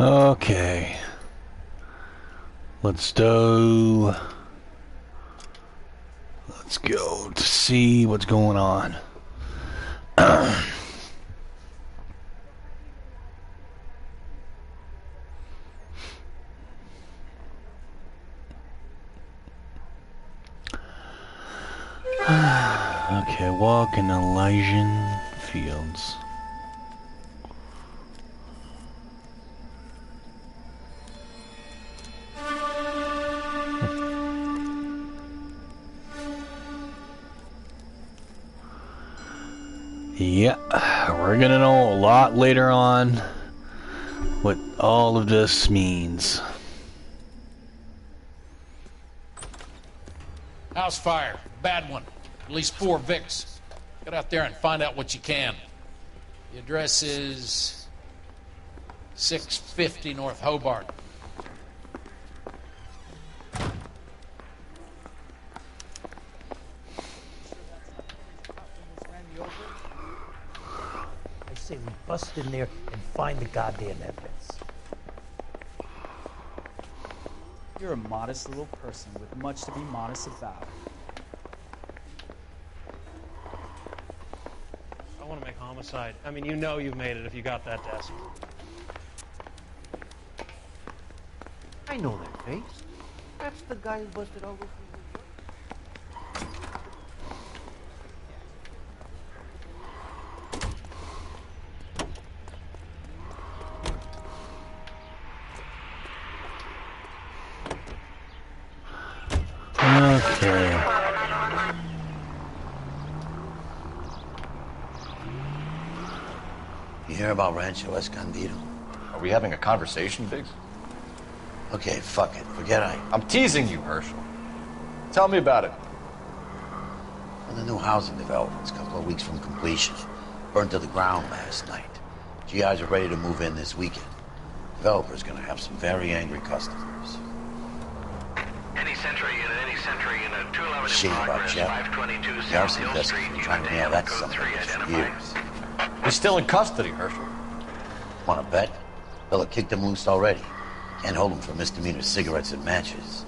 Okay. Let's go to see what's going on. Okay, walk in Elysian Fields. Yeah, we're gonna know a lot later on what all of this means. House fire. Bad one. At least 4 Vicks. Get out there and find out what you can. The address is 650 North Hobart. I say we bust in there and find the goddamn evidence. You're a modest little person with much to be modest about. I want to make homicide. I mean, you know you've made it if you got that desk. I know that face. That's the guy who busted over for you. Okay. You hear about Rancho Escondido? Are we having a conversation, Biggs? Okay, fuck it. Forget I'm teasing you, Herschel. Tell me about it. Well, the new housing development's a couple of weeks from completion. Burned to the ground last night. GIs are ready to move in this weekend. Developer's gonna have some very angry customers. Any Century Unit, 211 Shame in about progress, Jeff. 522 The South arson Hill desk Street, has been Unit trying to nail AM, that code son of a 3 bitch for identified. years. He's still in custody, Herschel. Wanna bet? They'll have kicked him loose already. Can't hold him for misdemeanor cigarettes and matches.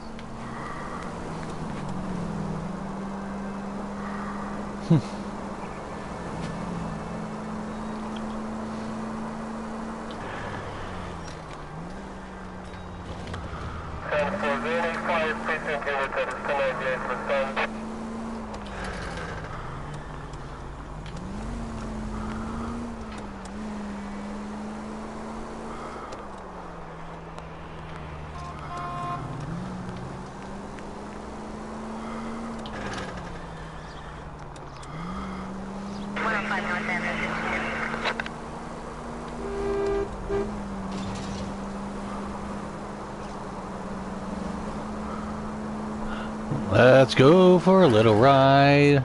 Let's go for a little ride.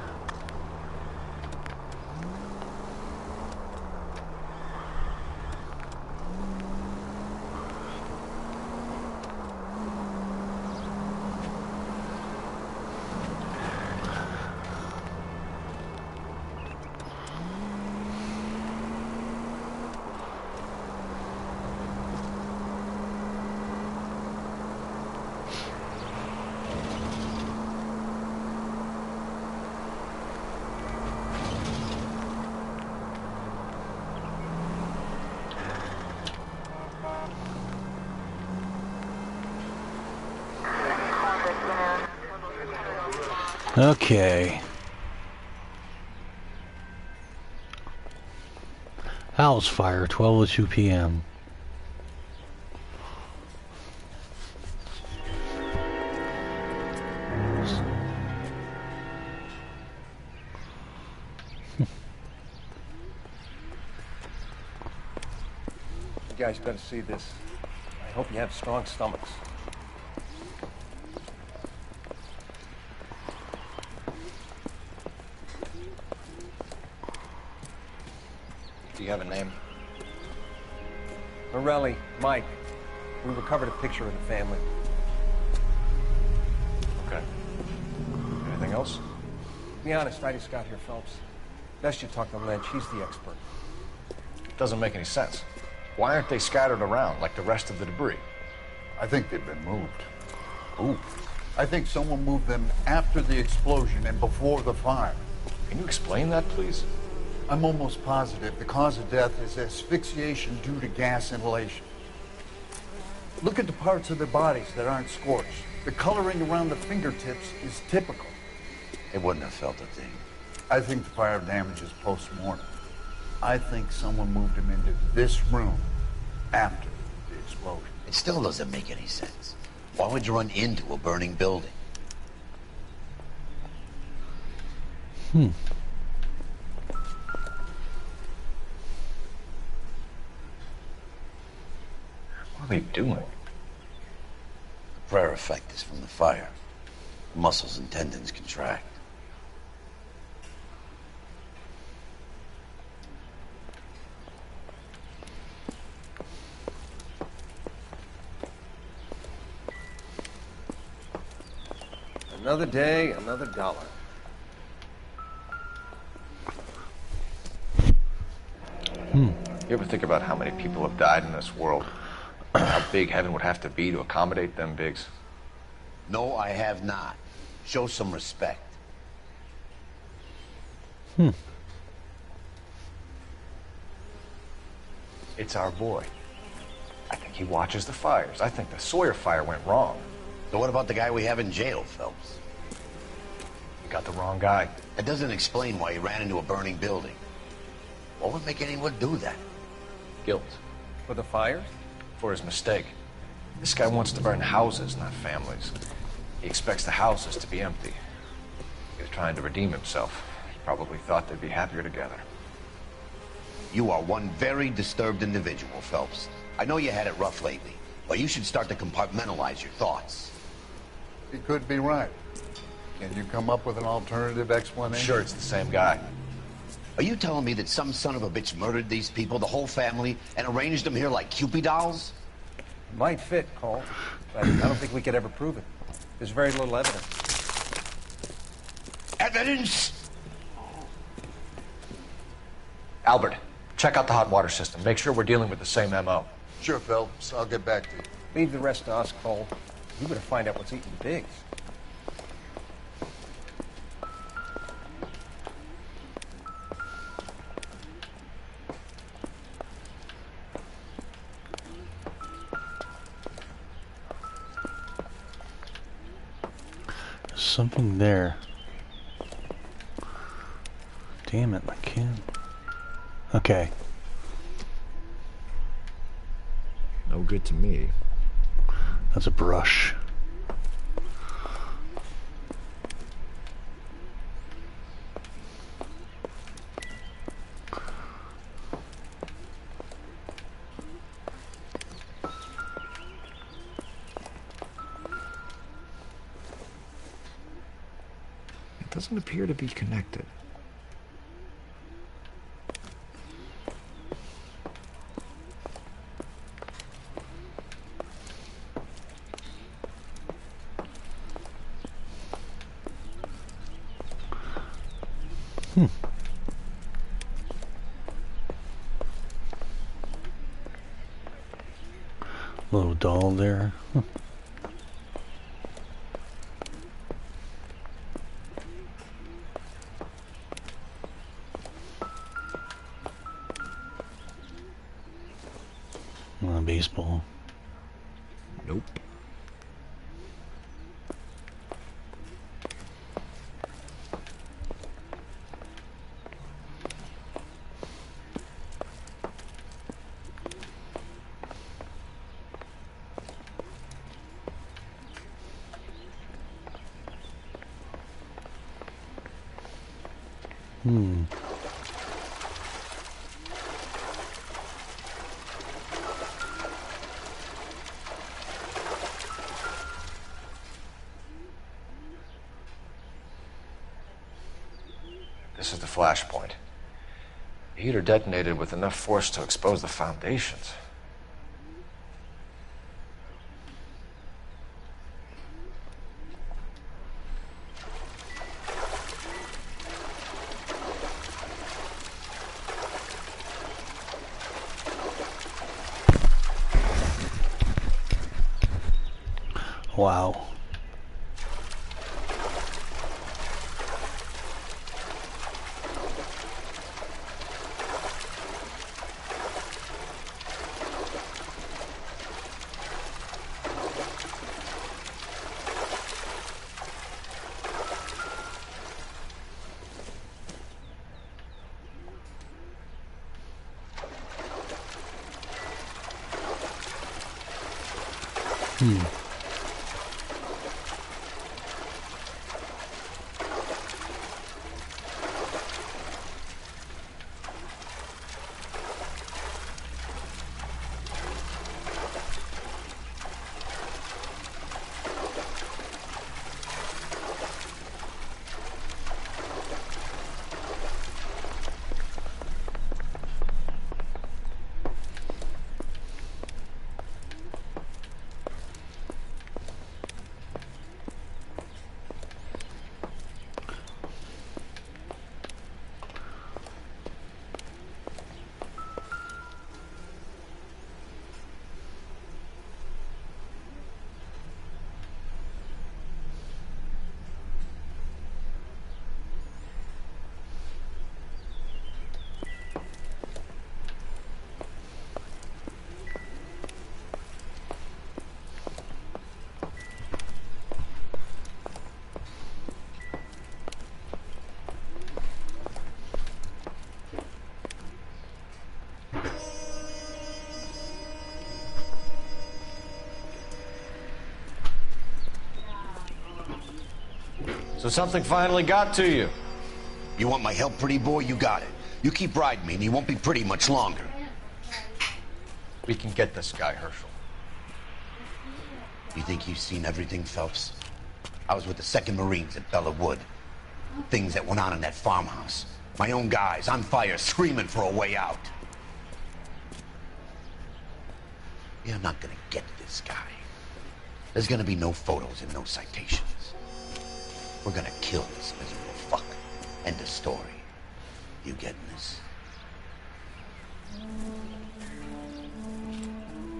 Okay. House fire, 12:02 p.m. You guys better see this. I hope you have strong stomachs. Do you have a name? Morelli, Mike. We recovered a picture of the family. Okay. Anything else? Be honest, I just got here, Phelps. Best you talk to Lynch. He's the expert. Doesn't make any sense. Why aren't they scattered around like the rest of the debris? I think they've been moved. Ooh. I think someone moved them after the explosion and before the fire. Can you explain that, please? I'm almost positive the cause of death is asphyxiation due to gas inhalation. Look at the parts of their bodies that aren't scorched. The coloring around the fingertips is typical. They wouldn't have felt a thing. I think the fire damage is post-mortem. I think someone moved him into this room after the explosion. It still doesn't make any sense. Why would you run into a burning building? Hmm. What are they doing? The prayer effect is from the fire. Muscles and tendons contract. Another day, another dollar. You ever think about how many people have died in this world? How big heaven would have to be to accommodate them, Biggs? No, I have not. Show some respect. It's our boy. I think he watches the fires. I think the Sawyer fire went wrong. So what about the guy we have in jail, Phelps? You got the wrong guy. That doesn't explain why he ran into a burning building. What would make anyone do that? Guilt. For the fires? For his mistake. This guy wants to burn houses, not families. He expects the houses to be empty. He's trying to redeem himself. He probably thought they'd be happier together. You are one very disturbed individual, Phelps. I know you had it rough lately, but you should start to compartmentalize your thoughts. He could be right. Can you come up with an alternative explanation? Sure, it's the same guy. Are you telling me that some son of a bitch murdered these people, the whole family, and arranged them here like Cupid dolls? Might fit, Cole, but I don't think we could ever prove it. There's very little evidence. Evidence? Albert, check out the hot water system. Make sure we're dealing with the same MO. Sure, Phelps. I'll get back to you. Leave the rest to us, Cole. We better find out what's eating Biggs. Something there. Damn it, I can't. Okay. No good to me. That's a brush. It doesn't appear to be connected. Little doll there. Baseball. Nope. This is the flashpoint. The heater detonated with enough force to expose the foundations. Wow. So something finally got to you. You want my help, pretty boy? You got it. You keep riding me and you won't be pretty much longer. We can get this guy, Herschel. You think you've seen everything, Phelps? I was with the 2nd Marines at Bella Wood. Things that went on in that farmhouse. My own guys on fire, screaming for a way out. You're not gonna get this guy. There's gonna be no photos and no citations. We're gonna kill this miserable fuck. End of story. You getting this?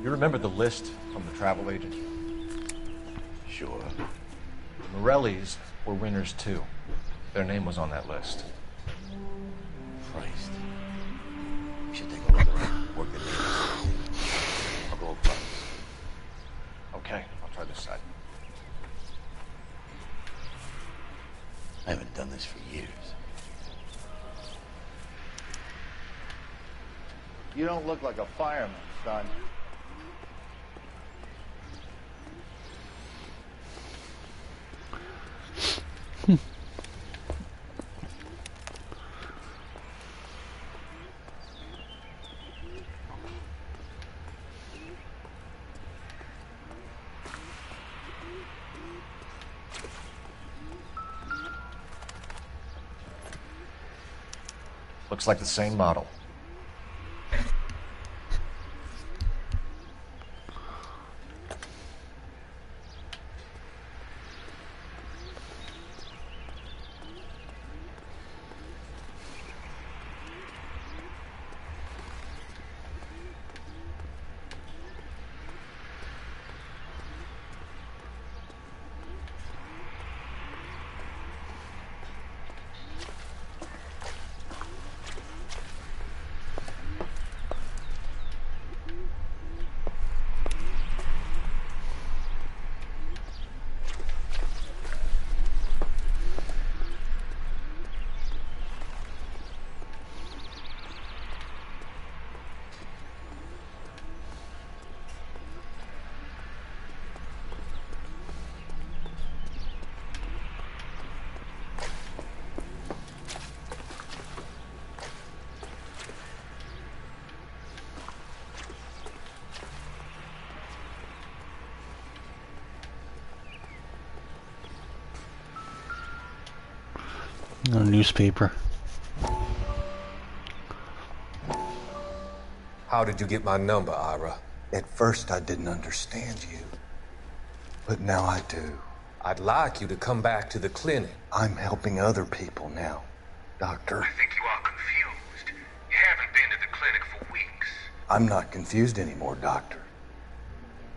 You remember the list from the travel agent? Sure. The Morellis were winners too. Their name was on that list. Christ. We should take a look around. Work the names. I'll go across. Okay, I'll try this side. I haven't done this for years. You don't look like a fireman, son. Looks like the same model. A newspaper. How did you get my number, Ira? At first, I didn't understand you. But now I do. I'd like you to come back to the clinic. I'm helping other people now, Doctor. I think you are confused. You haven't been to the clinic for weeks. I'm not confused anymore, Doctor.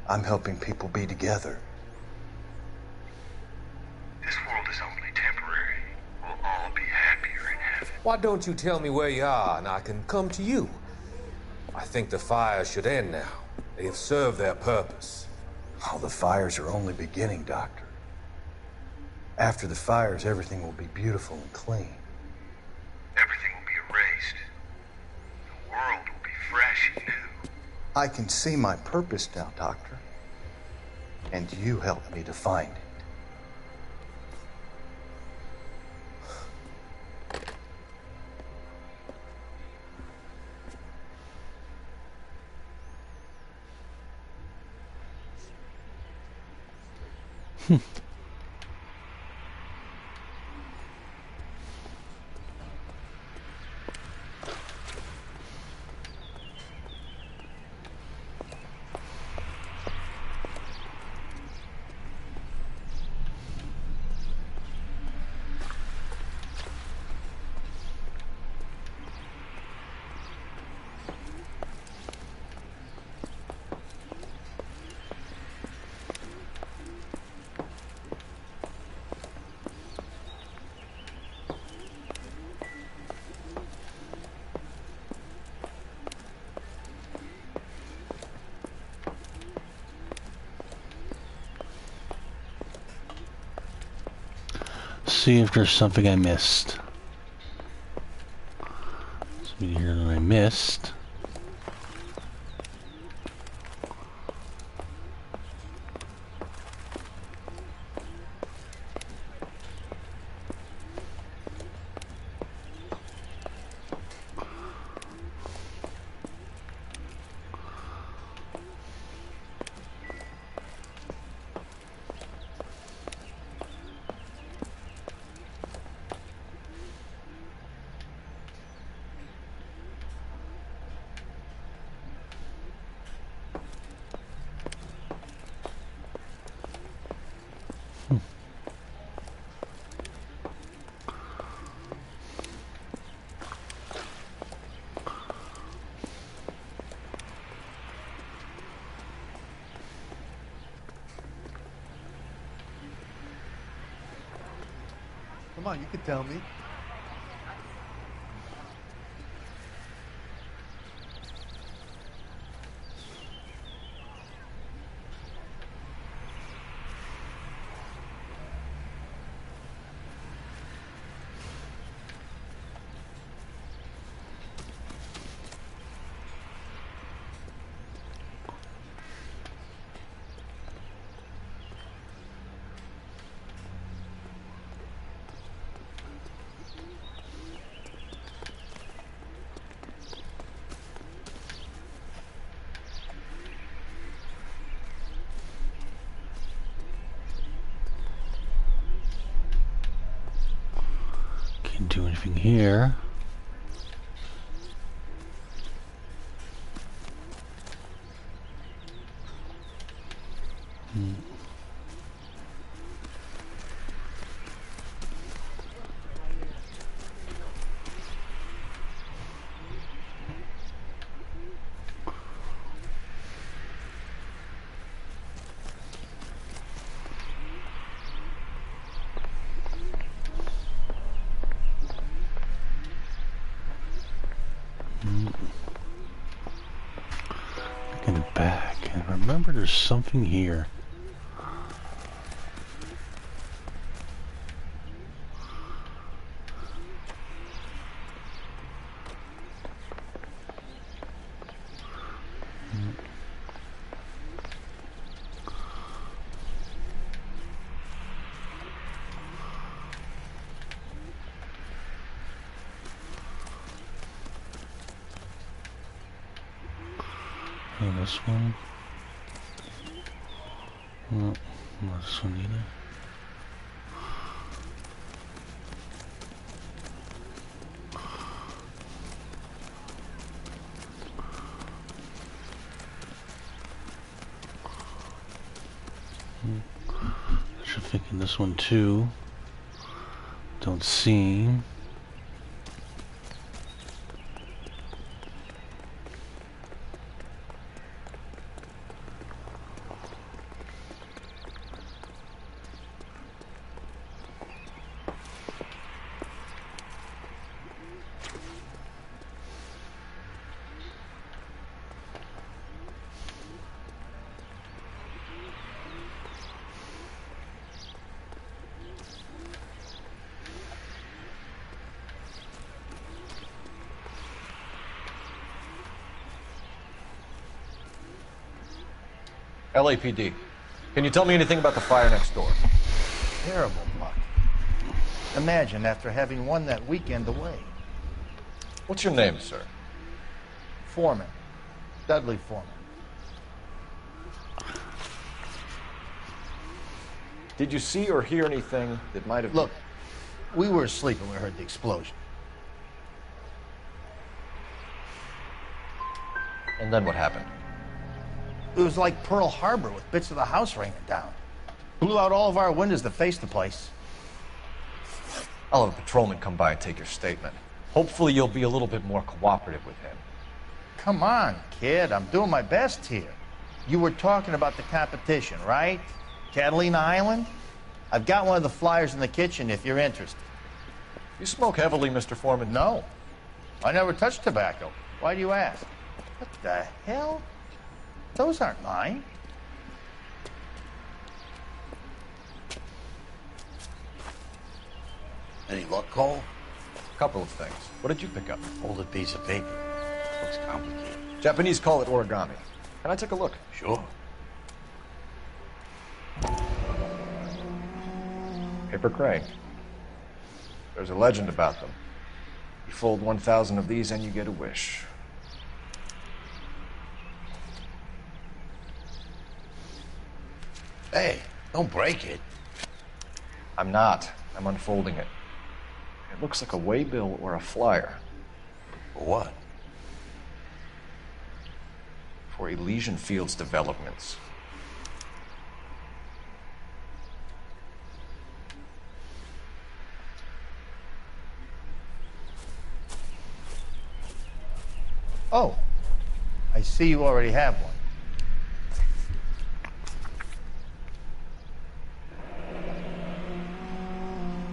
I'm helping people be together. Why don't you tell me where you are and I can come to you? I think the fires should end now. They have served their purpose. Oh, the fires are only beginning, Doctor. After the fires, everything will be beautiful and clean. Everything will be erased. The world will be fresh and new. I can see my purpose now, Doctor. And you helped me to find it. See if there's something I missed. Something here that I missed. Come on, you can tell me. Can't do anything here. Get it back. And remember, there's something here. Oh, this one. No, not this one either. I should think in this one too. Don't seem. LAPD. Can you tell me anything about the fire next door? Terrible luck. Imagine after having won that weekend away. What's your name, sir? Foreman. Dudley Foreman. Did you see or hear anything that might have... Look, we were asleep when we heard the explosion. And then what happened? It was like Pearl Harbor with bits of the house raining down. Blew out all of our windows that faced the place. I'll have a patrolman come by and take your statement. Hopefully you'll be a little bit more cooperative with him. Come on, kid. I'm doing my best here. You were talking about the competition, right? Catalina Island? I've got one of the flyers in the kitchen if you're interested. You smoke heavily, Mr. Foreman? No. I never touched tobacco. Why do you ask? What the hell? Those aren't mine. Any luck, Cole? A couple of things. What did you pick up? Folded piece of paper. Looks complicated. Japanese call it origami. Can I take a look? Sure. Paper crane. There's a legend about them. You fold 1,000 of these and you get a wish. Hey, don't break it. I'm not. I'm unfolding it. It looks like a waybill or a flyer. For what? For Elysian Fields developments. Oh, I see you already have one.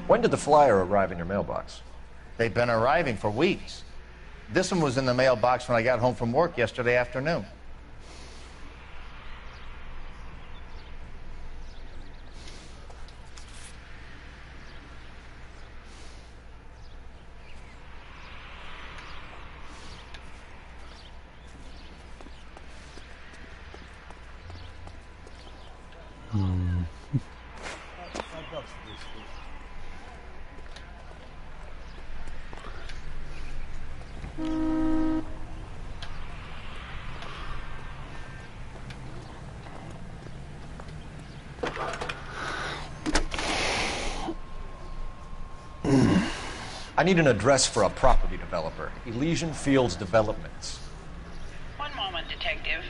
When did the flyer arrive in your mailbox? They've been arriving for weeks. This one was in the mailbox when I got home from work yesterday afternoon. I need an address for a property developer. Elysian Fields Developments. One moment, Detective.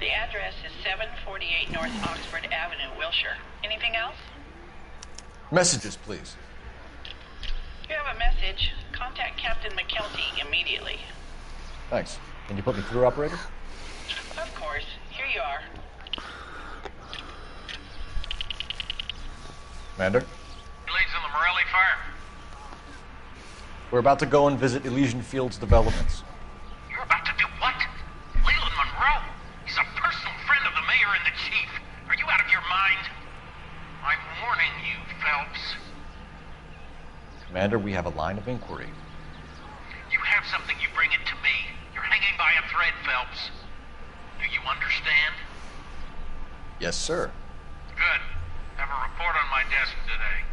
The address is 748 North Oxford Avenue, Wilshire. Anything else? Messages, please. If you have a message, contact Captain McKelty immediately. Thanks. Can you put me through, operator? Of course. Here you are. Commander? Leads on the Morelli fire. We're about to go and visit Elysian Fields Developments. You're about to do what? Leland Monroe? He's a personal friend of the mayor and the chief. Are you out of your mind? I'm warning you, Phelps. Commander, we have a line of inquiry. You have something, you bring it to me. You're hanging by a thread, Phelps. Do you understand? Yes, sir. Good. Have a report on my desk today.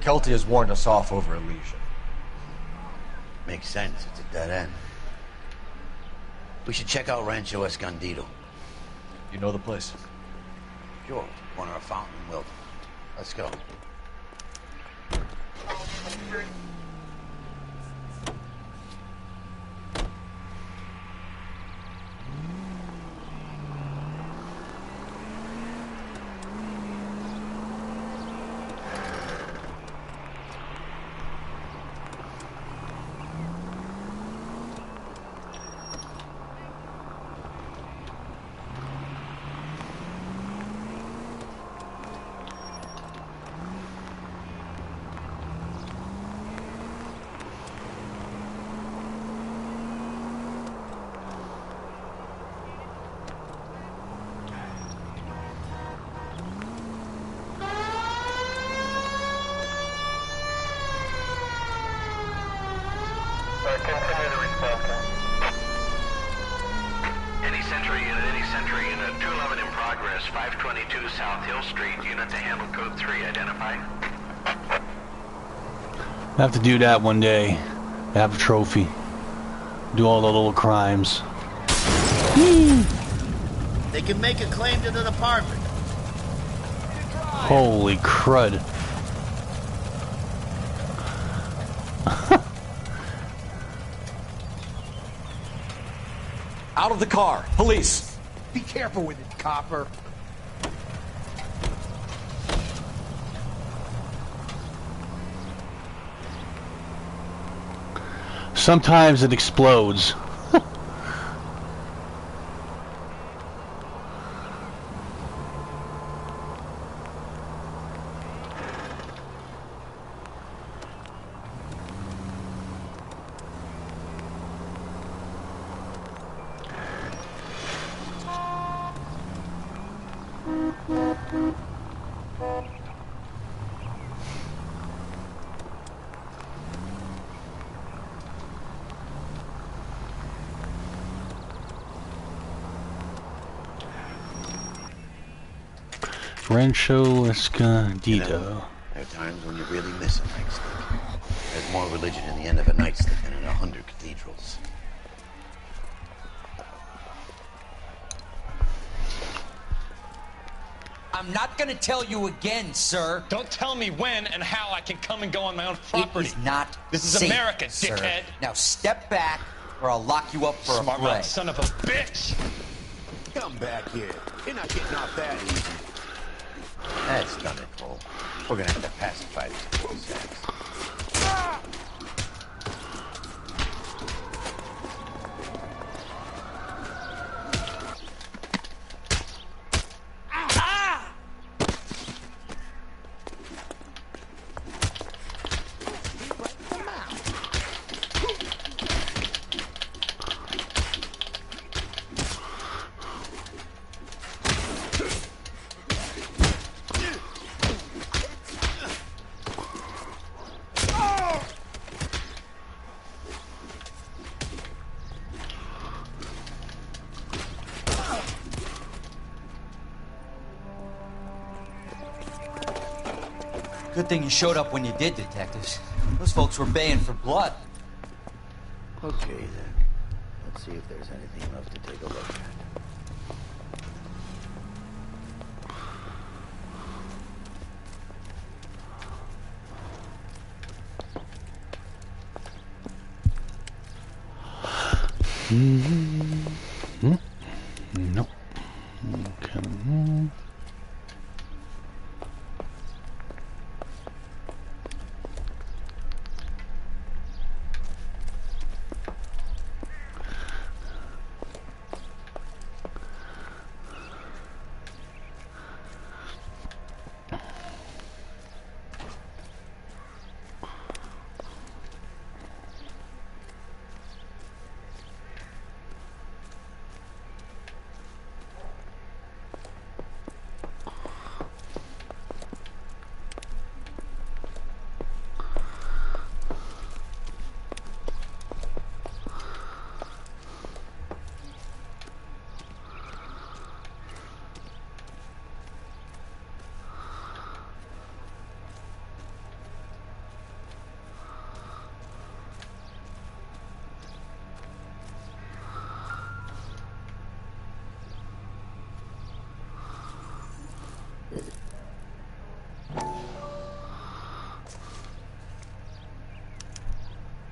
Kelty has warned us off over Elysian. Makes sense. It's a dead end. We should check out Rancho Escondido. You know the place? Sure. Corner of Fountain and Wilton. Let's go. Continue the response. Any Central unit, 211 in progress, 522 South Hill Street, unit to handle code 3, identify. I have to do that one day. Have a trophy. Do all the little crimes. They can make a claim to the department. Holy crud. Out of the car. Police. Be careful with it, copper. Sometimes it explodes. Rancho Escondido. There are times when you really miss a nightstick. There's more religion in the end of a nightstick than in 100 cathedrals. I'm not gonna tell you again, sir. Don't tell me when and how I can come and go on my own property. It is not This is safe, America, sir. dickhead. Now step back, or I'll lock you up for Smart a fray. mouth son of a bitch. Come back here. You're not getting off that easy. That's done it, Cole. We're gonna have to pacify these poor sacks. Good thing you showed up when you did, detectives. Those folks were baying for blood. Okay, then. Let's see if there's anything left to take a look at. Nope. Okay.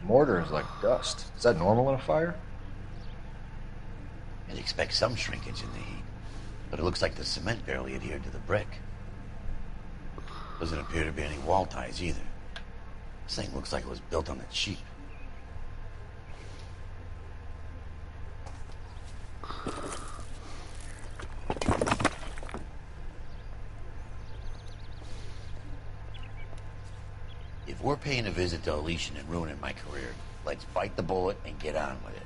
Mortar is like dust. Is that normal in a fire? You'd expect some shrinkage in the heat, but it looks like the cement barely adhered to the brick. Doesn't appear to be any wall ties either. This thing looks like it was built on a cheap. If we're paying a visit to Elysian and ruining my career, let's bite the bullet and get on with it.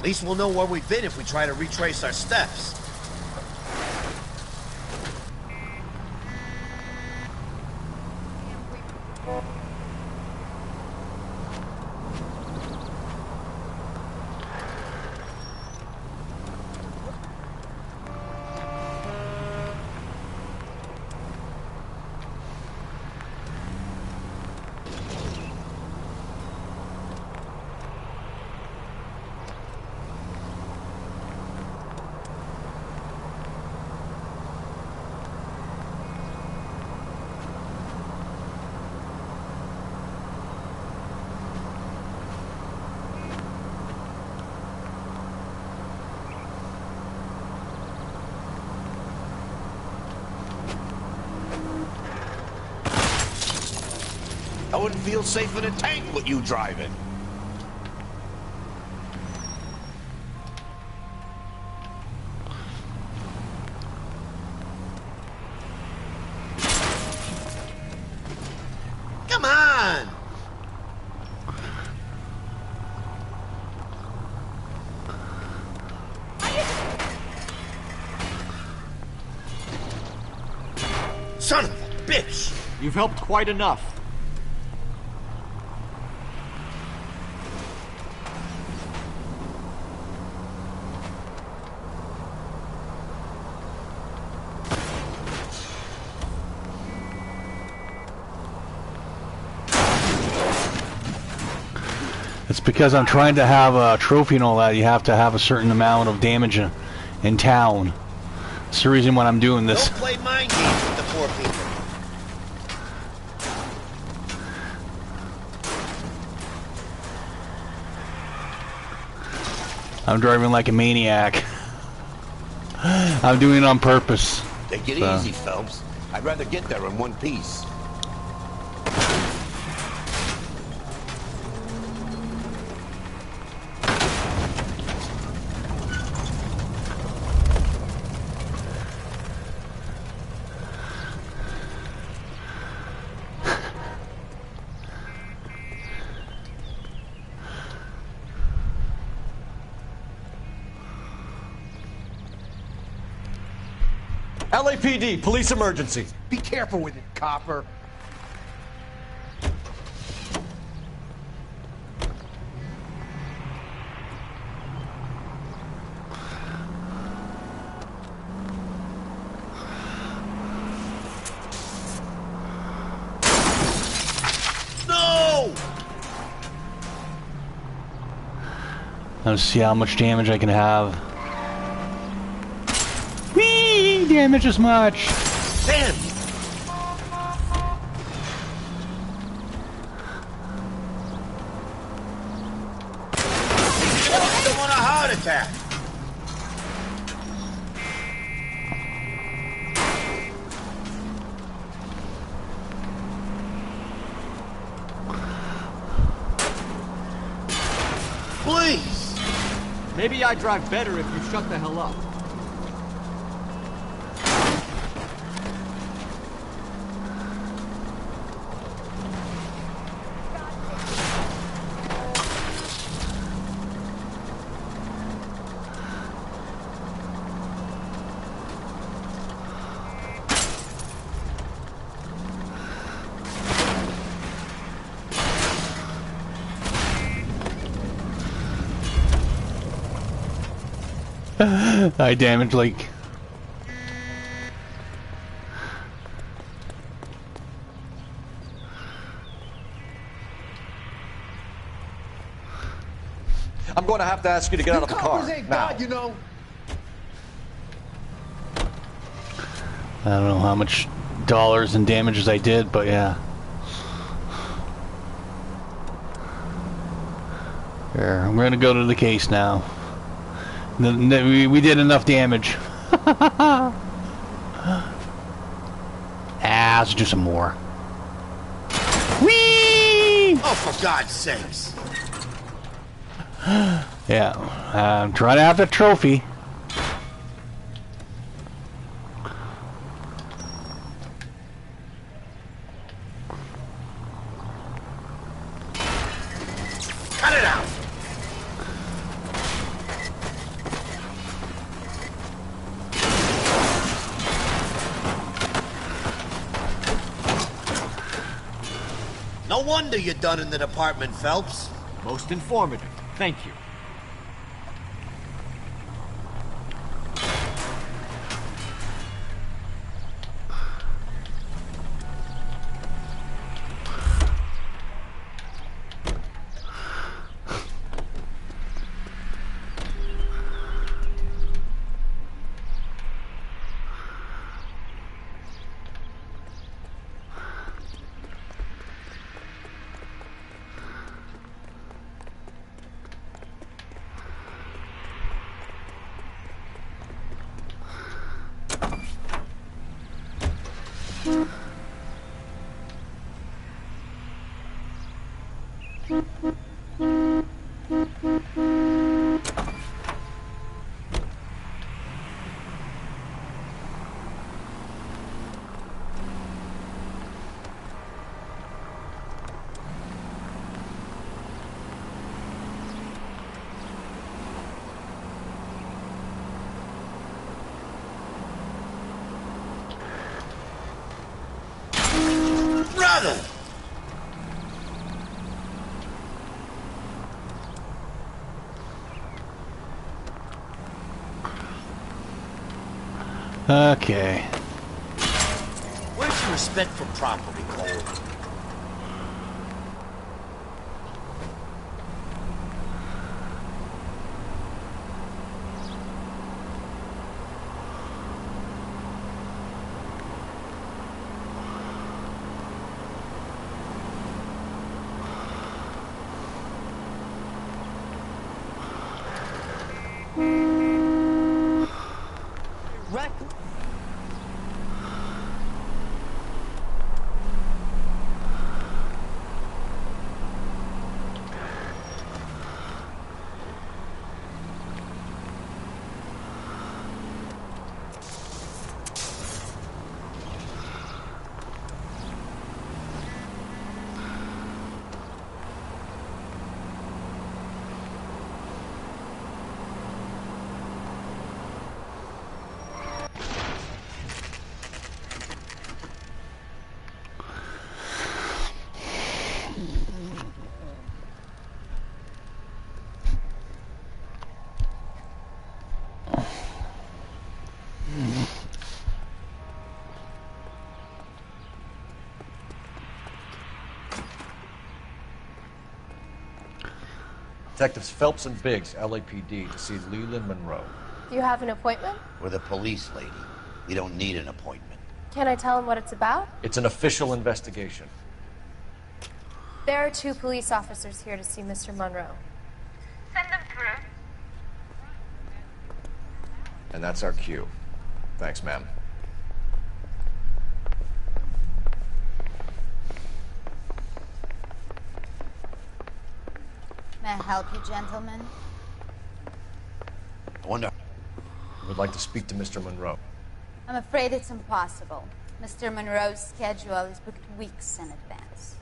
At least we'll know where we've been if we try to retrace our steps. I wouldn't feel safe in a tank with you driving. Come on! Son of a bitch! You've helped quite enough. It's because I'm trying to have a trophy and all that. You have to have a certain amount of damage in town. That's the reason why I'm doing this. Don't play mind games with the poor people. I'm driving like a maniac. I'm doing it on purpose. Take it easy, Phelps. I'd rather get there in one piece. LAPD, police emergency. Be careful with it, copper. No! Let's see how much damage I can have. Whee! Damage as much. Damn! Don't want a heart attack. Please! Maybe I'd drive better if you shut the hell up. I damaged like... I'm going to have to ask you to get out of the car. Ain't Now. God, you know. I don't know how much dollars and damages I did, but yeah. Here, I'm gonna go to the case now. We did enough damage. Let's do some more. Whee! Oh, for God's sakes. Yeah, I'm trying to have the trophy. Cut it out. wonder you're done in the department, Phelps. Most informative. Thank you. Brother! Okay. Where's your respect for property, Cole? Detectives Phelps and Biggs, LAPD, to see Leland Monroe. Do you have an appointment? We're the police, lady. We don't need an appointment. Can I tell him what it's about? It's an official investigation. There are 2 police officers here to see Mr. Monroe. Send them through. And that's our cue. Thanks, ma'am. May I help you, gentlemen? I wonder... We would like to speak to Mr. Monroe. I'm afraid it's impossible. Mr. Monroe's schedule is booked weeks in advance.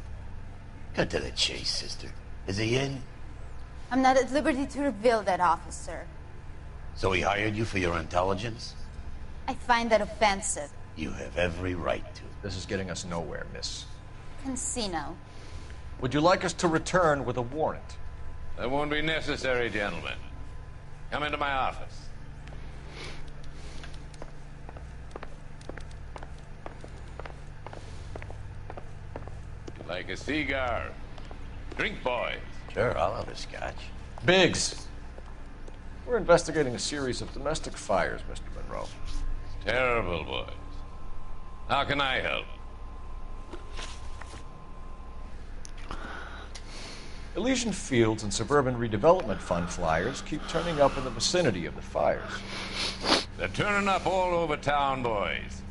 Cut to the chase, sister. Is he in? I'm not at liberty to reveal that, officer. So he hired you for your intelligence? I find that offensive. You have every right to. This is getting us nowhere, miss. Casino. Would you like us to return with a warrant? That won't be necessary, gentlemen. Come into my office. You like a cigar? Drink, boys. Sure, I'll have a scotch. Biggs! We're investigating a series of domestic fires, Mr. Monroe. Terrible, boys. How can I help? Elysian Fields and Suburban Redevelopment Fund flyers keep turning up in the vicinity of the fires. They're turning up all over town, boys.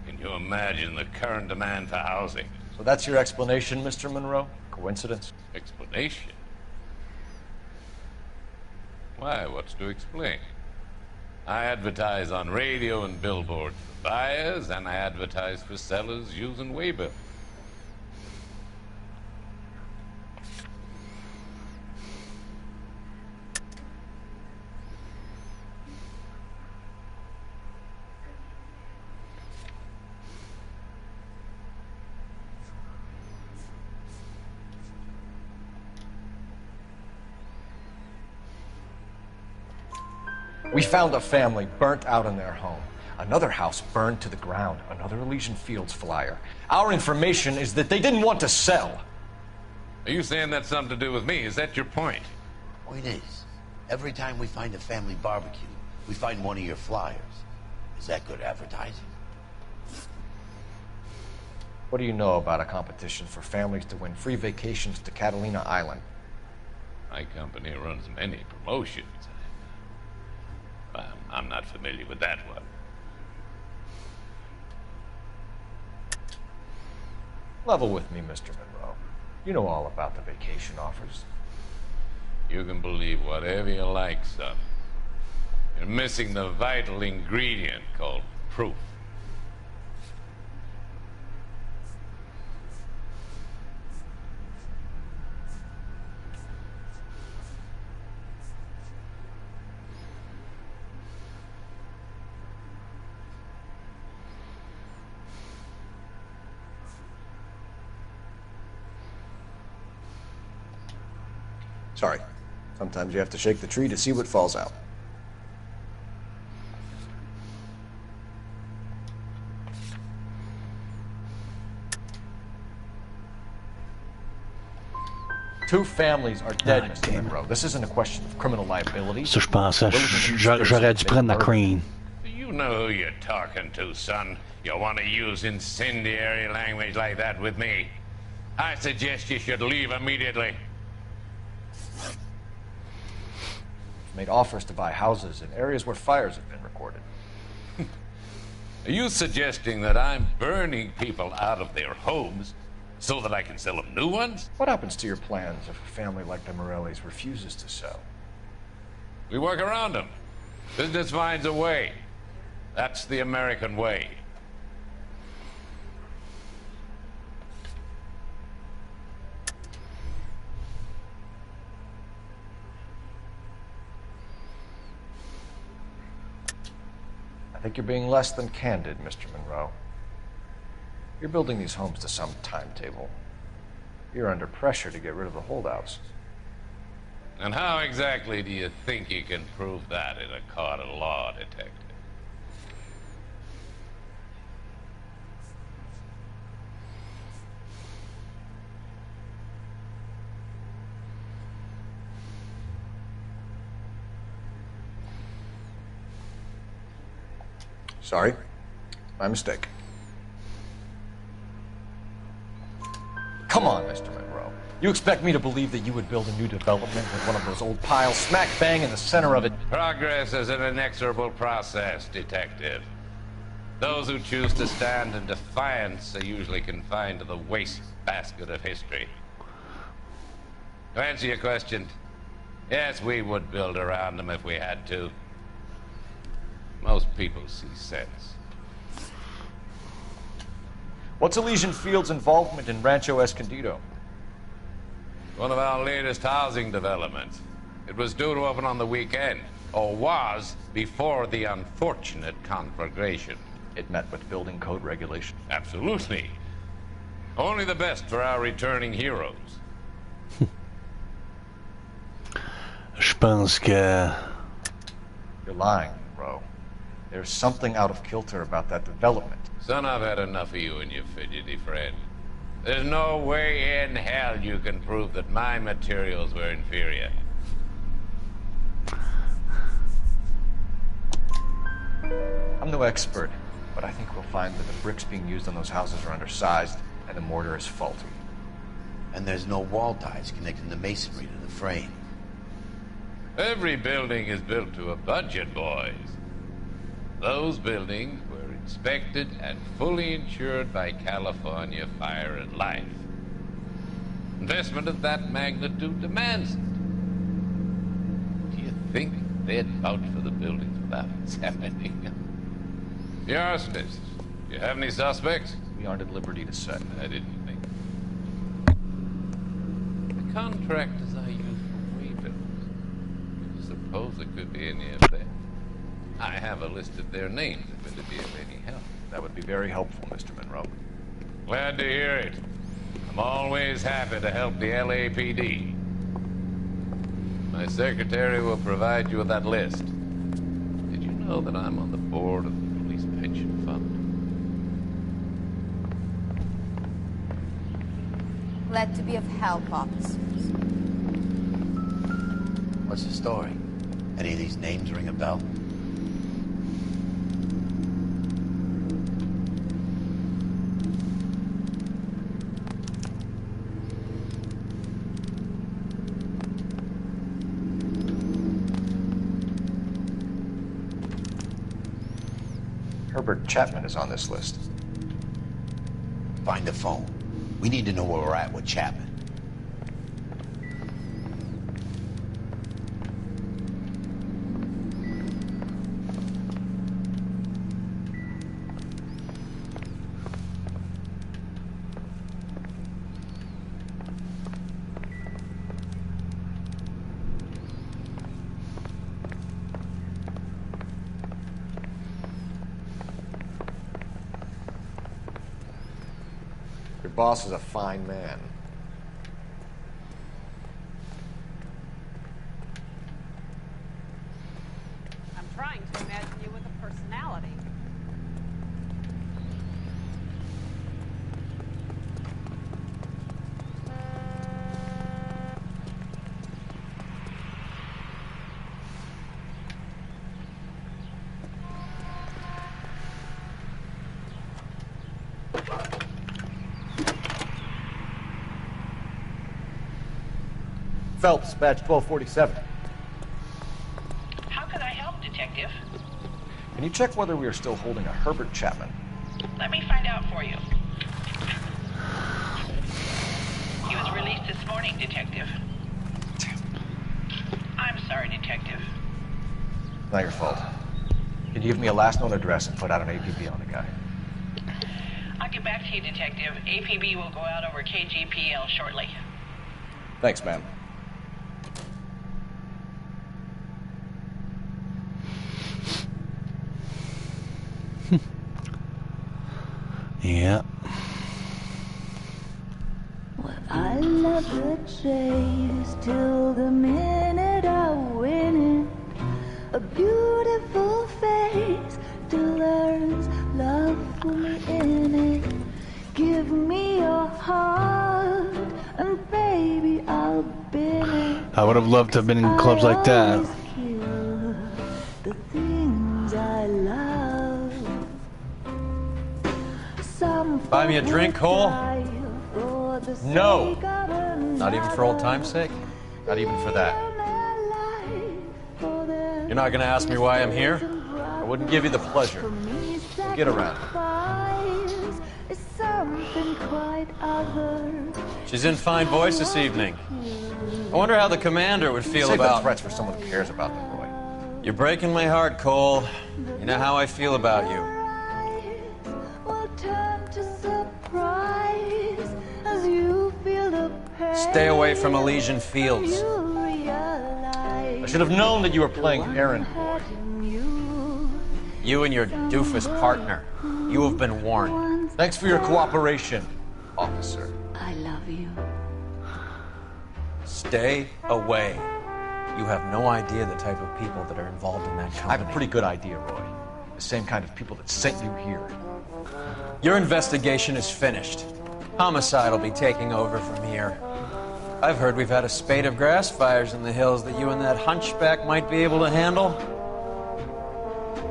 Can you imagine the current demand for housing? So that's your explanation, Mr. Monroe? Coincidence? Explanation? Why, what's to explain? I advertise on radio and billboards for buyers, and I advertise for sellers using waybill. We found a family burnt out in their home. Another house burned to the ground. Another Elysian Fields flyer. Our information is that they didn't want to sell. Are you saying that's something to do with me? Is that your point? Point is, every time we find a family barbecue, we find one of your flyers. Is that good advertising? What do you know about a competition for families to win free vacations to Catalina Island? My company runs many promotions. I'm not familiar with that one. Level with me, Mr. Monroe. You know all about the vacation offers. You can believe whatever you like, son. You're missing the vital ingredient called proof. Sorry. Sometimes you have to shake the tree to see what falls out. Two families are dead, Mr. Monroe. This isn't a question of criminal liability. Ça, je pensais. J'aurais dû prendre la crane. You know who you're talking to, son. You want to use incendiary language like that with me? I suggest you should leave immediately. Made offers to buy houses in areas where fires have been recorded. Are you suggesting that I'm burning people out of their homes so that I can sell them new ones? What happens to your plans if a family like the Morellis refuses to sell? We work around them. Business finds a way. That's the American way. I think you're being less than candid, Mr. Monroe. You're building these homes to some timetable. You're under pressure to get rid of the holdouts. And how exactly do you think you can prove that in a court of law, detective? Sorry. My mistake. Come on, Mr. Monroe. You expect me to believe that you would build a new development with one of those old piles smack bang in the center of it? Progress is an inexorable process, detective. Those who choose to stand in defiance are usually confined to the waste basket of history. To answer your question, yes, we would build around them if we had to. Most people see sense. What's Elysian Fields' involvement in Rancho Escondido? One of our latest housing developments. It was due to open on the weekend, or was before the unfortunate conflagration. It met with building code regulations. Absolutely. Only the best for our returning heroes. Je pense que... You're lying, bro. There's something out of kilter about that development. Son, I've had enough of you and your fidgety friend. There's no way in hell you can prove that my materials were inferior. I'm no expert, but I think we'll find that the bricks being used on those houses are undersized and the mortar is faulty. And there's no wall ties connecting the masonry to the frame. Every building is built to a budget, boys. Those buildings were inspected and fully insured by California Fire and Life. Investment of that magnitude demands it. Do you think they'd vouch for the buildings without examining them? The arsonists. Do you have any suspects? We aren't at liberty to say. I didn't think. The contractors I use for way bills. Do you suppose it could be any of them? I have a list of their names if it'd be of any help. That would be very helpful, Mr. Monroe. Glad to hear it. I'm always happy to help the LAPD. My secretary will provide you with that list. know that I'm on the board of the police pension fund. Glad to be of help, officers. What's the story? Any of these names ring a bell? Herbert Chapman is on this list. Find the phone. We need to know where we're at with Chapman. Your boss is a fine man. I'm trying to imagine you with a personality. Phelps, badge 1247. How can I help, Detective? Can you check whether we are still holding a Herbert Chapman? Let me find out for you. He was released this morning, Detective. I'm sorry, Detective. Not your fault. Can you give me a last known address and put out an APB on the guy? I'll get back to you, Detective. APB will go out over KGPL shortly. Thanks, man. Yeah. Well, I love the chase till the minute I win it. A beautiful face till there's love for me in it. Give me your heart and baby I'll bid it. I would have loved to have been in clubs like that. Kill the things I love. Buy me a drink, Cole? No. Not even for old time's sake? Not even for that. You're not gonna ask me why I'm here? I wouldn't give you the pleasure. Get around. She's in fine voice this evening. I wonder how the commander would feel Save about... the threats for someone who cares about them, Roy. You're breaking my heart, Cole. You know how I feel about you. Stay away from Elysian Fields. I should have known that you were playing errand boy. You and your doofus partner. You have been warned. Thanks for your cooperation, officer. I love you. Stay away. You have no idea the type of people that are involved in that company. I have a pretty good idea, Roy. The same kind of people that sent you here. Your investigation is finished. Homicide will be taking over from here. I've heard we've had a spate of grass fires in the hills that you and that hunchback might be able to handle.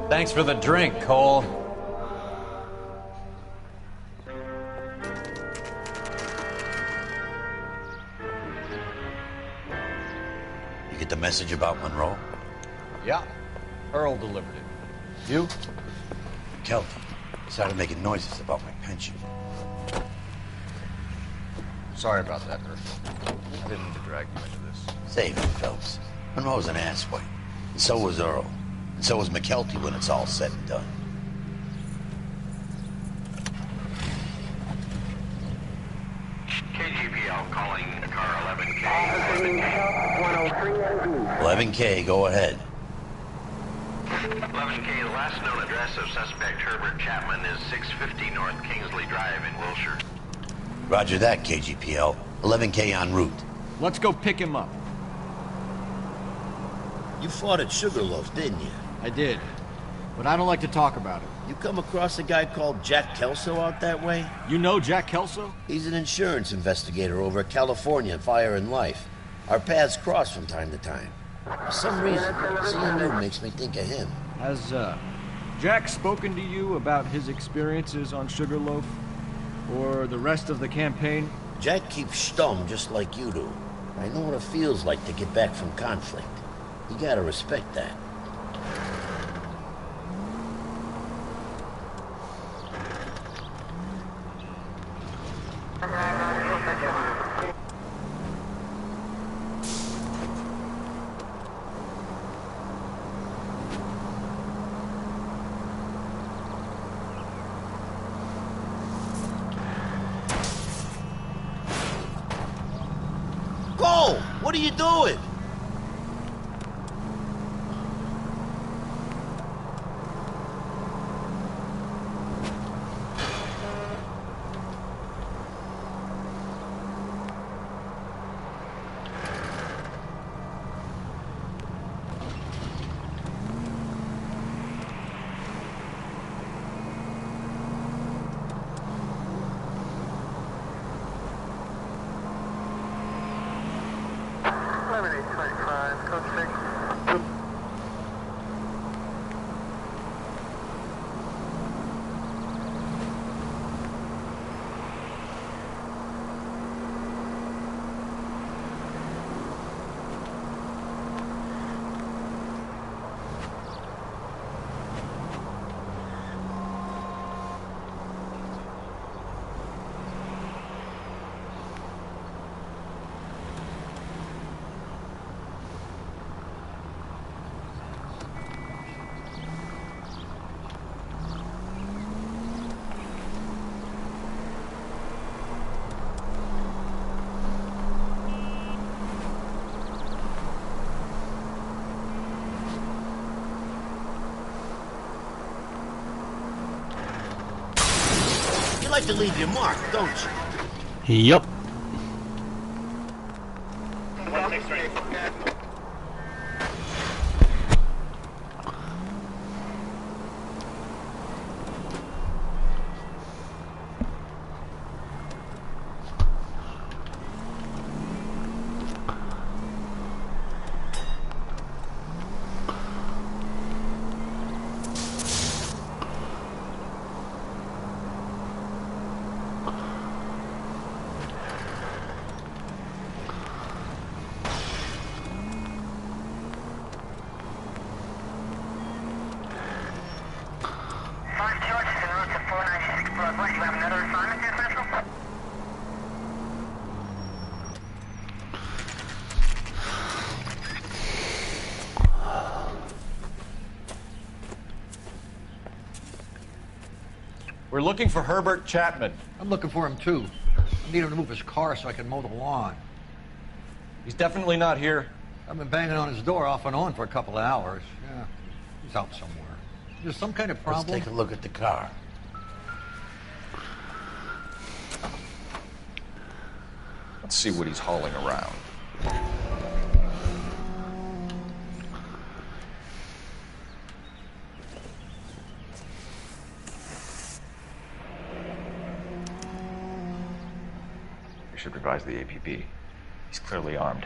Thanks for the drink, Cole. You get the message about Monroe? Yeah. Earl delivered it. You? Kelty started making noises about my pension. Sorry about that, Earl. I didn't mean to drag you into this. Save him, Phelps. Monroe's an asswipe. And so was Earl. And so was McKelty when it's all said and done. KGPL calling car 11K. 11K, go ahead. 11K, the last known address of suspect Herbert Chapman is 650 North Kingsley Drive in Wilshire. Roger that, KGPL. 11K en route. Let's go pick him up. You fought at Sugarloaf, didn't you? I did. but I don't like to talk about it. You come across a guy called Jack Kelso out that way? You know Jack Kelso? He's an insurance investigator over at California Fire and Life. Our paths cross from time to time. For some reason, seeing you makes me think of him. Has, Jack spoken to you about his experiences on Sugarloaf? Or the rest of the campaign? Jack keeps stum just like you do. I know what it feels like to get back from conflict. You gotta respect that. Cole, what are you doing? You like to leave your mark, don't you? Yup. We're looking for Herbert Chapman. I'm looking for him, too. I need him to move his car so I can mow the lawn. He's definitely not here. I've been banging on his door off and on for a couple of hours. Yeah, he's out somewhere. There's some kind of problem. Let's take a look at the car. Let's see what he's hauling around. We should revise the APB. He's clearly armed.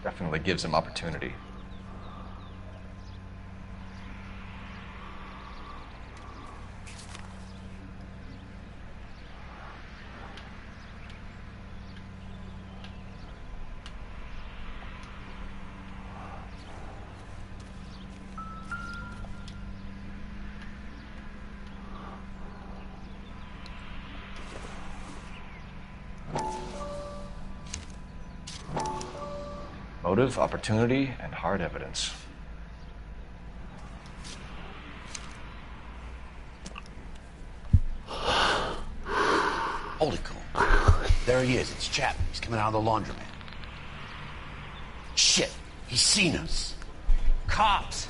Definitely gives him opportunity. Motive, opportunity, and hard evidence. Hold it, Cole. There he is. It's Chapman. He's coming out of the laundromat. Shit. He's seen us. Cops!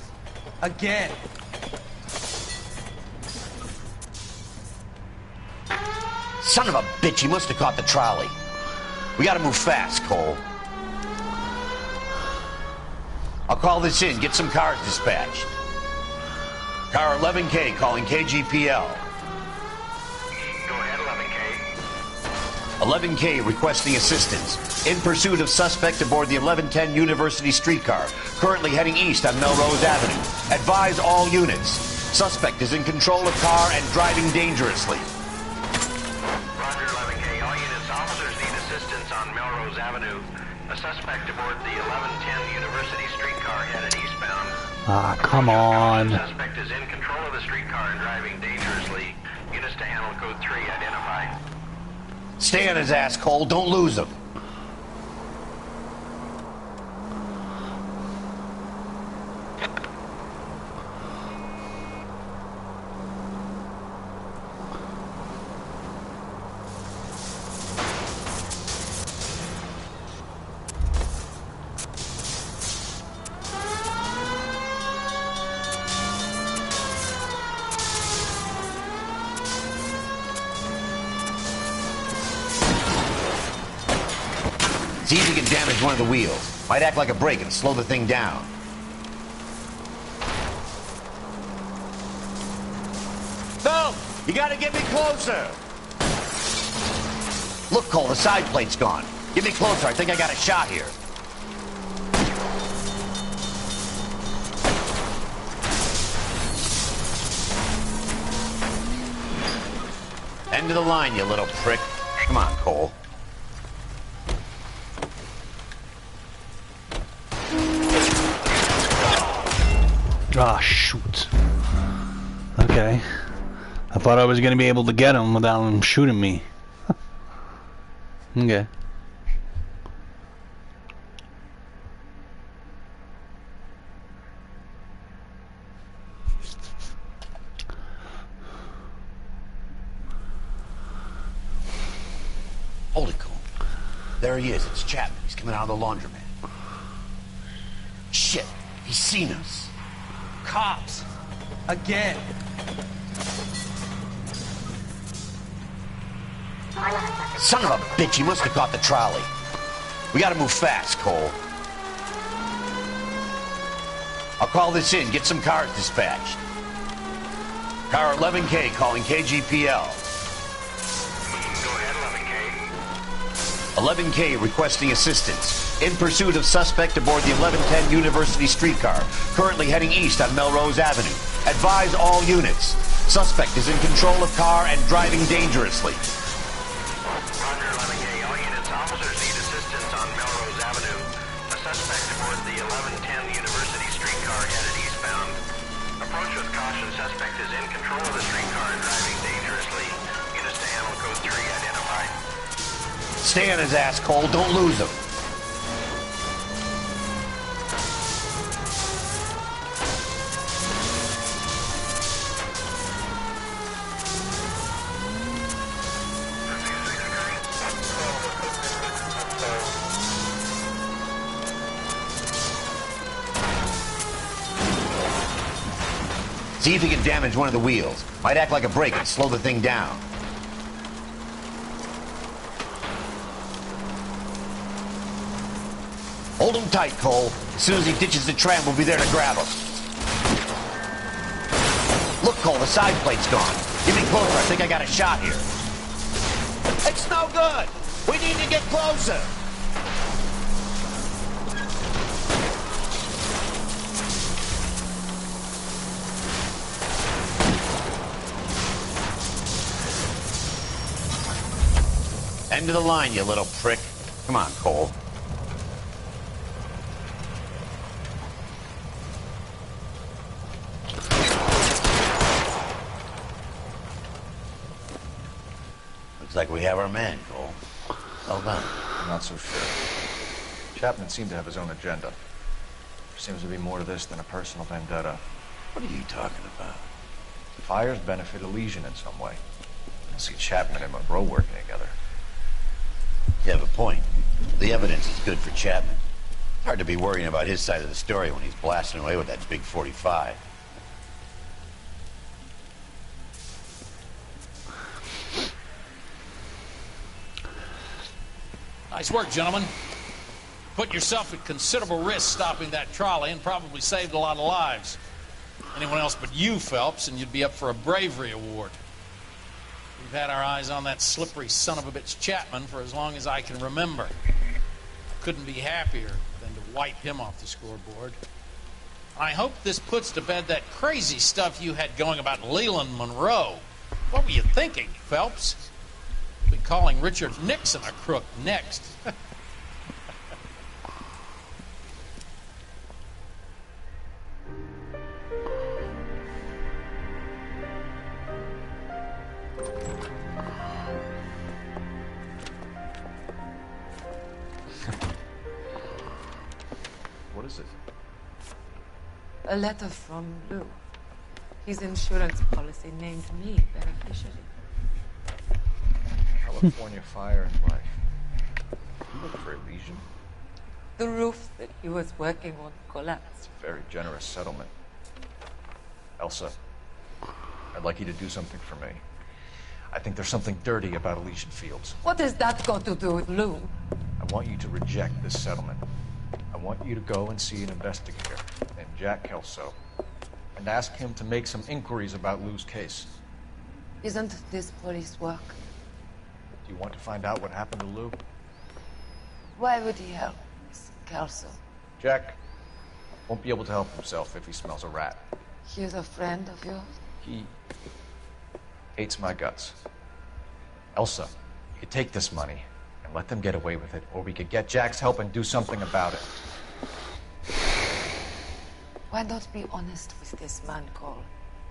Again! Son of a bitch, he must have caught the trolley. We gotta move fast, Cole. I'll call this in, get some cars dispatched. Car 11K calling KGPL. Go ahead, 11K. 11K requesting assistance. In pursuit of suspect aboard the 1110 University streetcar, currently heading east on Melrose Avenue. Advise all units. Suspect is in control of car and driving dangerously. Roger, 11K. All units, officers need assistance on Melrose Avenue. A suspect aboard the 1110 University streetcar headed eastbound. Ah, come on. Suspect is in control of the streetcar and driving dangerously. Units to handle code 3 identified. Stay on his ass, Cole. Don't lose him. See if you can damage one of the wheels. Might act like a brake and slow the thing down. No! You gotta get me closer! Look, Cole, the side plate's gone. Get me closer, I think I got a shot here. End of the line, you little prick. Come on, Cole. Ah, shoot. Okay. I thought I was going to be able to get him without him shooting me. Okay. Hold it, Cole. There he is. It's Chapman. He's coming out of the laundromat. Shit. He's seen us. Cops. Again. Son of a bitch, he must have caught the trolley. We gotta move fast, Cole. I'll call this in, get some cars dispatched. Car 11K calling KGPL. Go ahead, 11K. 11K requesting assistance. In pursuit of suspect aboard the 1110 University streetcar, currently heading east on Melrose Avenue. Advise all units. Suspect is in control of car and driving dangerously. Roger, 11K. All units, officers need assistance on Melrose Avenue. A suspect aboard the 1110 University streetcar headed eastbound. Approach with caution. Suspect is in control of the streetcar and driving dangerously. Units to handle code 3 identified. Stay on his ass, Cole. Don't lose him. See if you can damage one of the wheels. Might act like a brake and slow the thing down. Hold him tight, Cole. As soon as he ditches the tram, we'll be there to grab him. Look, Cole, the side plate's gone. Get me closer. I think I got a shot here. It's no good. We need to get closer. End of the line, you little prick. Come on, Cole. Looks like we have our man, Cole. Well done. I'm not so sure. Chapman seemed to have his own agenda. There seems to be more to this than a personal vendetta. What are you talking about? The fires benefit Elysian in some way. I don't see Chapman and Monroe working together. You have a point. The evidence is good for Chapman. Hard to be worrying about his side of the story when he's blasting away with that big 45. Nice work, gentlemen. Put yourself at considerable risk stopping that trolley and probably saved a lot of lives. Anyone else but you, Phelps, and you'd be up for a bravery award. We've had our eyes on that slippery son of a bitch Chapman for as long as I can remember. Couldn't be happier than to wipe him off the scoreboard. I hope this puts to bed that crazy stuff you had going about Leland Monroe. What were you thinking, Phelps? Be calling Richard Nixon a crook next. What is it? A letter from Lou. His insurance policy named me beneficiary. California Fire and Life. You work for Elysian? The roof that he was working on collapsed. Very generous settlement. Elsa, I'd like you to do something for me. I think there's something dirty about Elysian Fields. What has that got to do with Lou? I want you to reject this settlement. I want you to go and see an investigator named Jack Kelso and ask him to make some inquiries about Lou's case. Isn't this police work? Do you want to find out what happened to Lou? Why would he help Miss Kelso? Jack won't be able to help himself if he smells a rat. He's a friend of yours? He hates my guts. Elsa, you could take this money and let them get away with it, or we could get Jack's help and do something about it. Why not be honest with this man, Cole?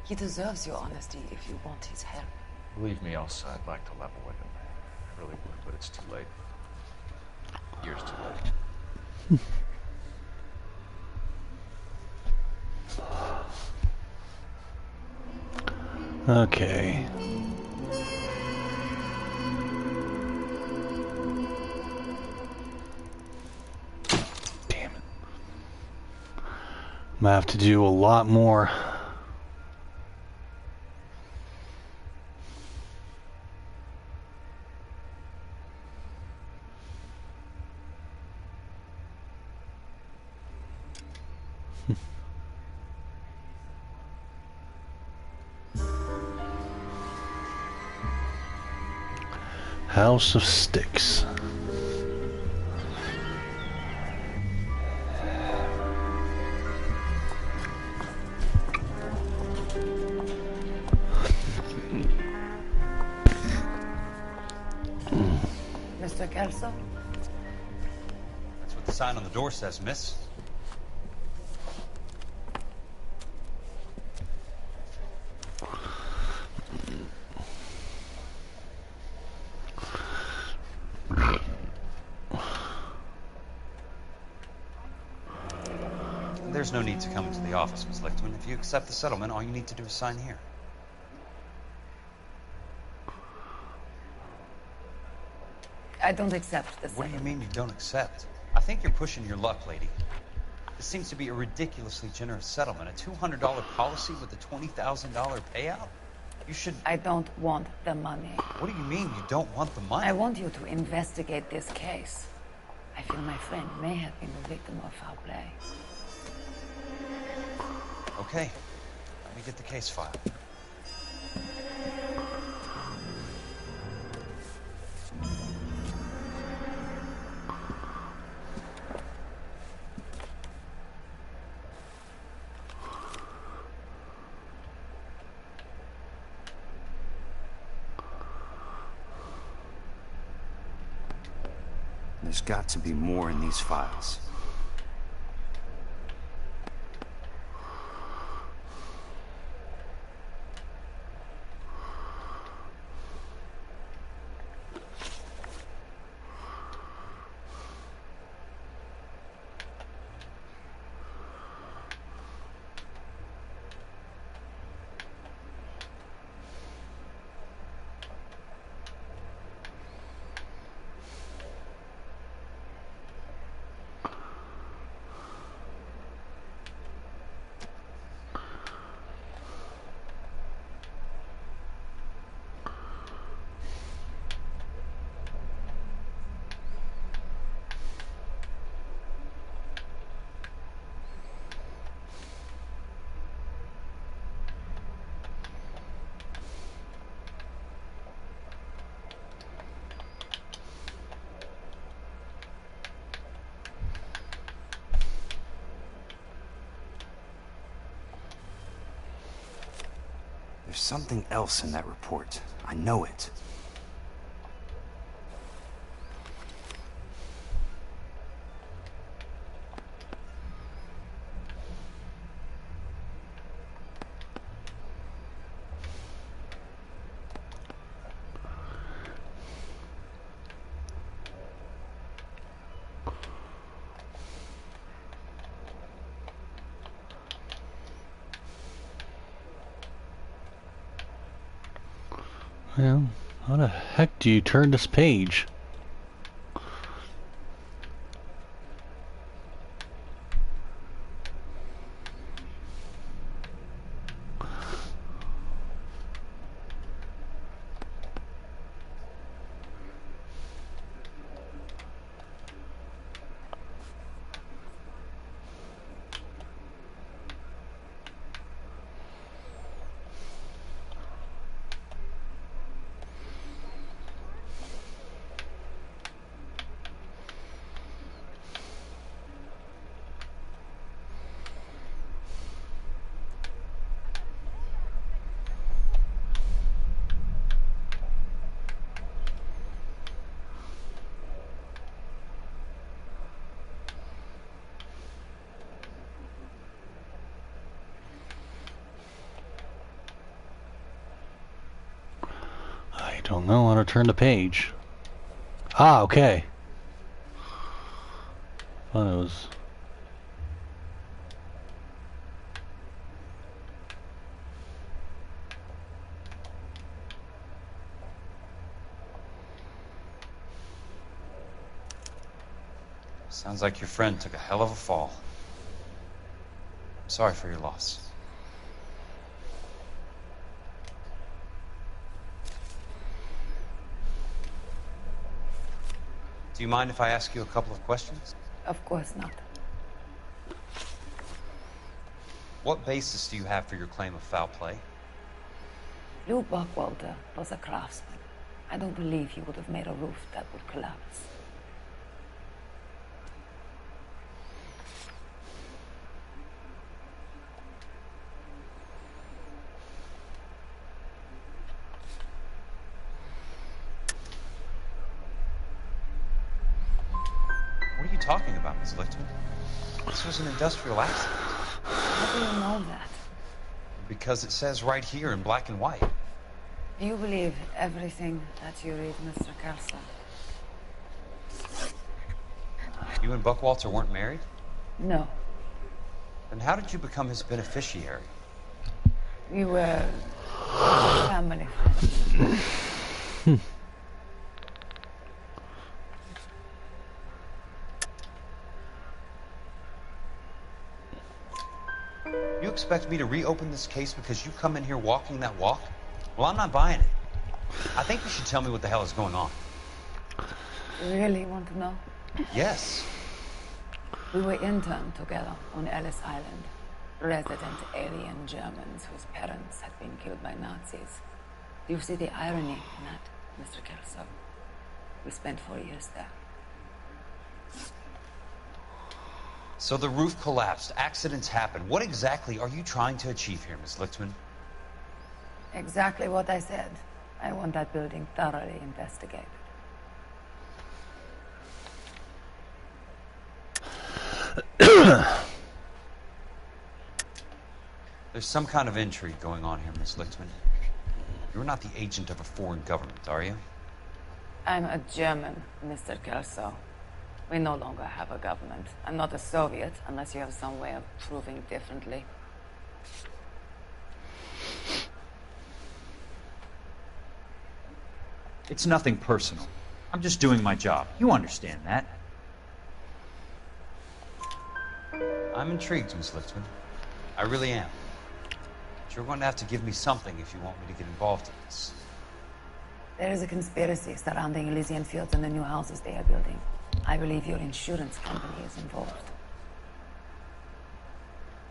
He deserves your honesty if you want his help. Believe me, Elsa, I'd like to level with him. I really would, but it's too late. Years too late. Okay. Damn it. I'm gonna have to do a lot more. House of Sticks. Mr. Kelso? That's what the sign on the door says, miss. There's no need to come into the office, Miss Lichtman. If you accept the settlement, all you need to do is sign here. I don't accept the What do you settlement. mean you don't accept? I think you're pushing your luck, lady. This seems to be a ridiculously generous settlement. A $200 policy with a $20,000 payout? You should... I don't want the money. What do you mean you don't want the money? I want you to investigate this case. I feel my friend may have been the victim of foul play. Okay. Let me get the case file. There's got to be more in these files. something else in that report. I know it. Well, how the heck do you turn this page? I don't know how to turn the page. Ah, okay. Thought it was... Sounds like your friend took a hell of a fall. I'm sorry for your loss. Do you mind if I ask you a couple of questions? Of course not. What basis do you have for your claim of foul play? Lou Buckwalter was a craftsman. I don't believe he would have made a roof that would collapse. What are you talking about, Miss Lichtman? This was an industrial accident. How do you know that? Because it says right here in black and white. Do you believe everything that you read, Mr. Kelso? You and Buckwalter weren't married? No. Then how did you become his beneficiary? We were family friends. You expect me to reopen this case because you come in here walking that walk? Well, I'm not buying it. I think you should tell me what the hell is going on. You really want to know? Yes. We were interned together on Ellis Island. Resident alien Germans whose parents had been killed by Nazis. Do you see the irony in that, Mr. Kelso? We spent 4 years there. So the roof collapsed, accidents happen. What exactly are you trying to achieve here, Miss Lichtman? Exactly what I said. I want that building thoroughly investigated. There's some kind of intrigue going on here, Miss Lichtman. You're not the agent of a foreign government, are you? I'm a German, Mr. Kelso. We no longer have a government. I'm not a Soviet, unless you have some way of proving differently. It's nothing personal. I'm just doing my job. You understand that. I'm intrigued, Miss Lichtman. I really am. But you're going to have to give me something if you want me to get involved in this. There is a conspiracy surrounding Elysian Fields and the new houses they are building. I believe your insurance company is involved.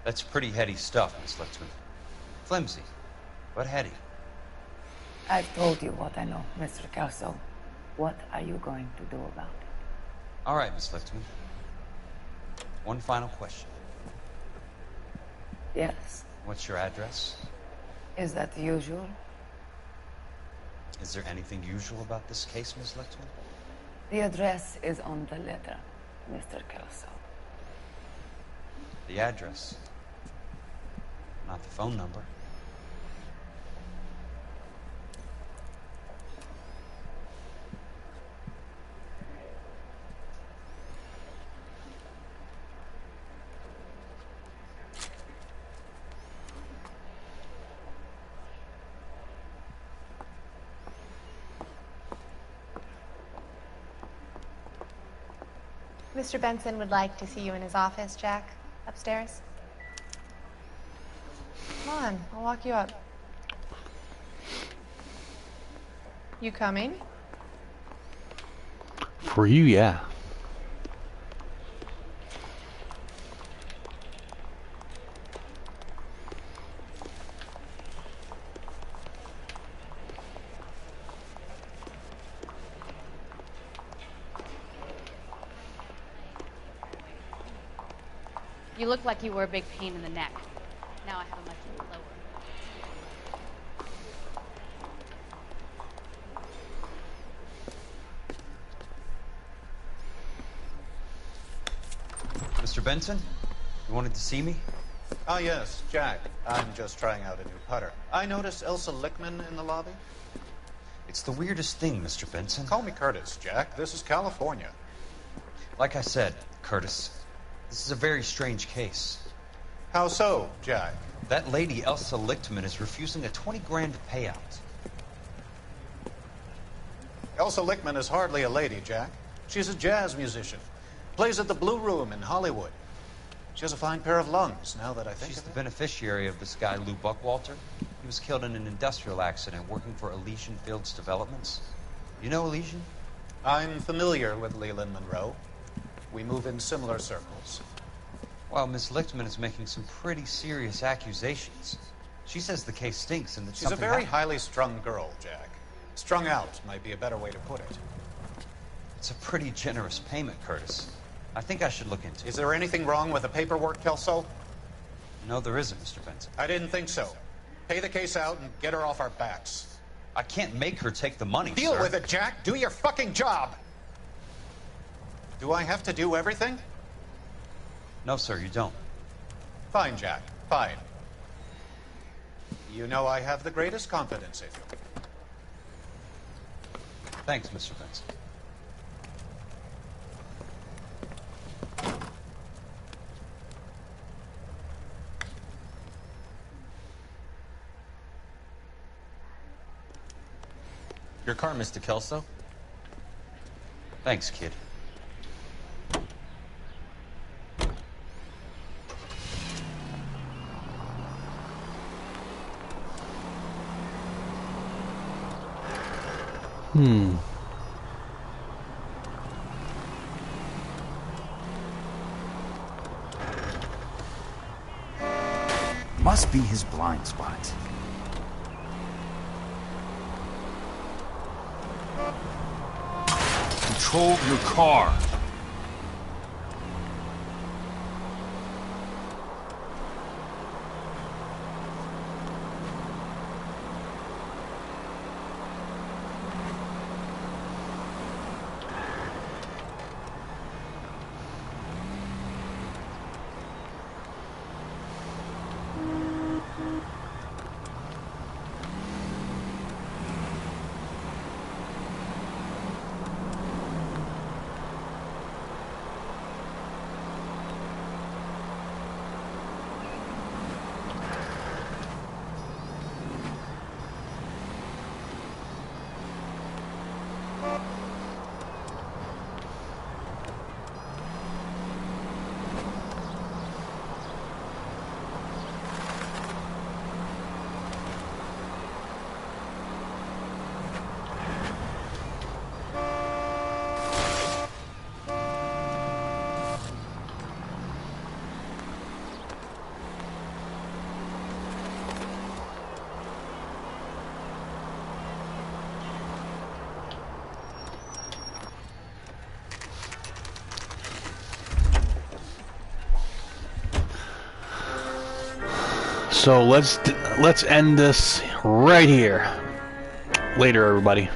That's pretty heady stuff, Miss Lichtman. Flimsy, but heady. I've told you what I know, Mr. Kelso. What are you going to do about it? All right, Miss Lichtman. One final question. Yes. What's your address? Is that usual? Is there anything usual about this case, Miss Lichtman? The address is on the letter, Mr. Kelso. The address. Not the phone number. Mr. Benson would like to see you in his office, Jack. Upstairs. Come on, I'll walk you up. You coming? For you, yeah. You look like you were a big pain in the neck. Now I have a much lower. Mr. Benson? You wanted to see me? Ah, yes, Jack. I'm just trying out a new putter. I noticed Elsa Lichtman in the lobby. It's the weirdest thing, Mr. Benson. Call me Curtis, Jack. This is California. Like I said, Curtis, this is a very strange case. How so, Jack? That lady, Elsa Lichtman, is refusing a 20 grand payout. Elsa Lichtman is hardly a lady, Jack. She's a jazz musician. Plays at the Blue Room in Hollywood. She has a fine pair of lungs, now that I think She's of the it. beneficiary of this guy, Lou Buckwalter. He was killed in an industrial accident working for Elysian Fields Developments. You know Elysian? I'm familiar with Leland Monroe. We move in similar circles. Well, Miss Lichtman is making some pretty serious accusations. She says the case stinks and that She's a something very happened. highly strung girl, Jack. Strung out might be a better way to put it. It's a pretty generous payment, Curtis. I think I should look into it. Is there anything wrong with the paperwork, Kelso? No, there isn't, Mr. Benson. I didn't think so. Pay the case out and get her off our backs. I can't make her take the money, Deal sir. with it, Jack. Do your fucking job. Do I have to do everything? No, sir, you don't. Fine, Jack. Fine. You know I have the greatest confidence in you. Thanks, Mr. Benson. Your car, Mr. Kelso. Thanks, kid. Must be his blind spot. Control your car. So let's end this right here. Later, everybody.